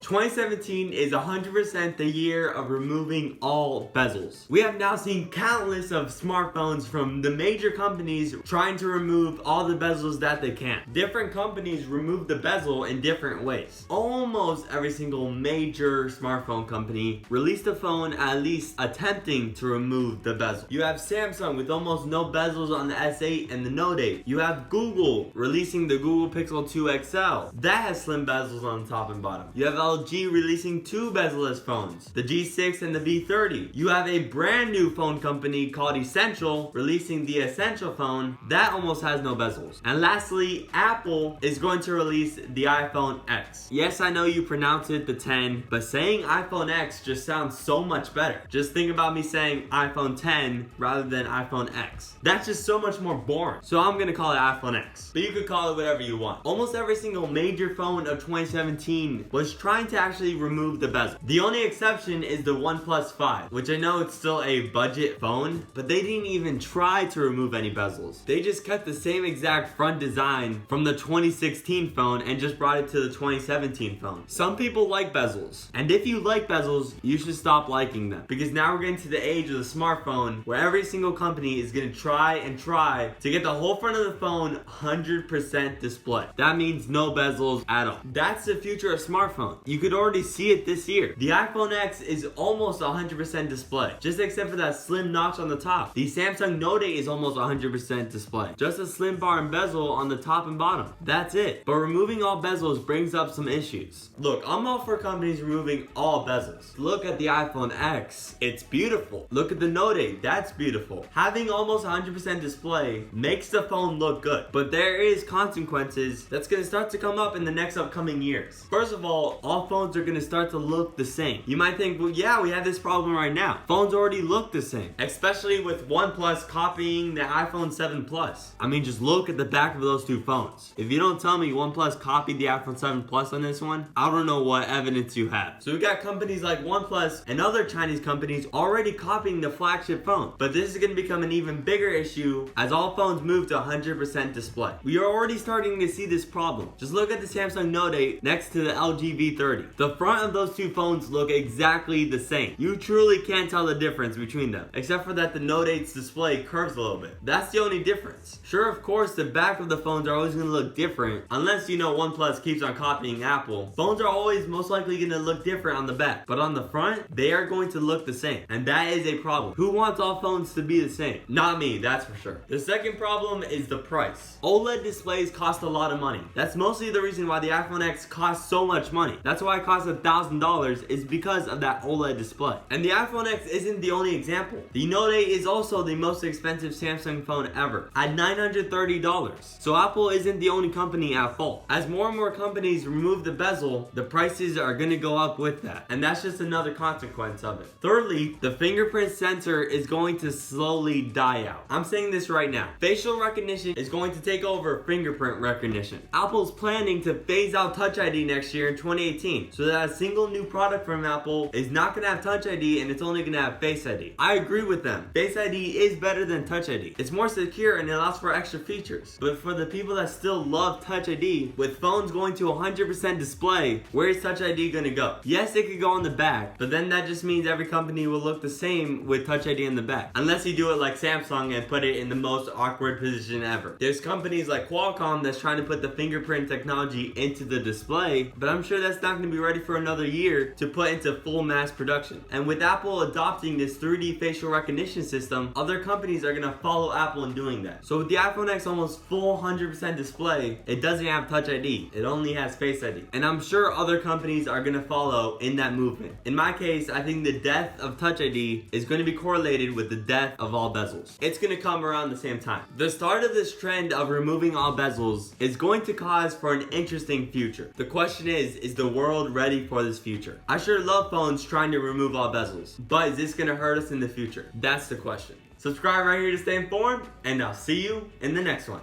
2017 is 100% the year of removing all bezels. We have now seen countless of smartphones from the major companies trying to remove all the bezels that they can. Different companies remove the bezel in different ways. Almost every single major smartphone company released a phone at least attempting to remove the bezel. You have Samsung with almost no bezels on the S8 and the Note 8. You have Google releasing the Google Pixel 2 XL. That has slim bezels on the top and bottom. You have LG releasing two bezel-less phones, the G6 and the V30. You have a brand new phone company called Essential releasing the Essential phone that almost has no bezels. And lastly, Apple is going to release the iPhone X. Yes, I know you pronounce it the 10, but saying iPhone X just sounds so much better. Just think about me saying iPhone 10 rather than iPhone X. That's just so much more boring. So I'm gonna call it iPhone X. But you could call it whatever you want. Almost every single major phone of 2017 was trying to actually remove the bezel. The only exception is the OnePlus 5, which I know it's still a budget phone, but they didn't even try to remove any bezels. They just kept the same exact front design from the 2016 phone and just brought it to the 2017 phone. Some people like bezels, and if you like bezels, you should stop liking them, because now we're getting to the age of the smartphone where every single company is going to try to get the whole front of the phone 100% display. That means no bezels at all. That's the future of smartphone. You could already see it this year. The iPhone X is almost 100% display, just except for that slim notch on the top. The Samsung Note 8 is almost 100% display, just a slim bar and bezel on the top and bottom. That's it. But removing all bezels brings up some issues. Look, I'm all for companies removing all bezels. Look at the iPhone X, it's beautiful. Look at the Note 8, that's beautiful. Having almost 100% display makes the phone look good, but there is consequences that's gonna start to come up in the next upcoming years. First of all phones are gonna start to look the same. You might think, well, yeah, we have this problem right now. Phones already look the same, especially with OnePlus copying the iPhone 7 Plus. I mean, just look at the back of those two phones. If you don't tell me OnePlus copied the iPhone 7 Plus on this one, I don't know what evidence you have. So we got companies like OnePlus and other Chinese companies already copying the flagship phone. But this is gonna become an even bigger issue as all phones move to 100% display. We are already starting to see this problem. Just look at the Samsung Note 8 next to the LG V30. The front of those two phones look exactly the same. You truly can't tell the difference between them, except for that the Note 8's display curves a little bit. That's the only difference. Sure, of course, the back of the phones are always gonna look different, unless you know OnePlus keeps on copying Apple. Phones are always most likely gonna look different on the back, but on the front, they are going to look the same, and that is a problem. Who wants all phones to be the same? Not me, that's for sure. The second problem is the price. OLED displays cost a lot of money. That's mostly the reason why the iPhone X costs so much money. That's why it costs $1,000, is because of that OLED display. And the iPhone X isn't the only example. The Note 8 is also the most expensive Samsung phone ever, at $930. So Apple isn't the only company at fault. As more and more companies remove the bezel, the prices are gonna go up with that. And that's just another consequence of it. Thirdly, the fingerprint sensor is going to slowly die out. I'm saying this right now. Facial recognition is going to take over fingerprint recognition. Apple's planning to phase out Touch ID next year in 2018, so that a single new product from Apple is not gonna have Touch ID and it's only gonna have Face ID. I agree with them. Face ID is better than Touch ID. It's more secure and it allows for extra features. But for the people that still love Touch ID, with phones going to 100% display, where is Touch ID gonna go? Yes, it could go on the back, but then that just means every company will look the same with Touch ID in the back. Unless you do it like Samsung and put it in the most awkward position ever. There's companies like Qualcomm that's trying to put the fingerprint technology into the display, but I'm sure that's not gonna be ready for another year to put into full mass production. And with Apple adopting this 3D facial recognition system, other companies are gonna follow Apple in doing that. So with the iPhone X almost full 100% display, it doesn't have Touch ID. It only has Face ID. And I'm sure other companies are gonna follow in that movement. In my case, I think the death of Touch ID is gonna be correlated with the death of all bezels. It's gonna come around the same time. The start of this trend of removing all bezels is going to cause for an interesting future. The question is the world ready for this future? I sure love phones trying to remove all bezels, but is this gonna hurt us in the future? That's the question. Subscribe right here to stay informed, and I'll see you in the next one.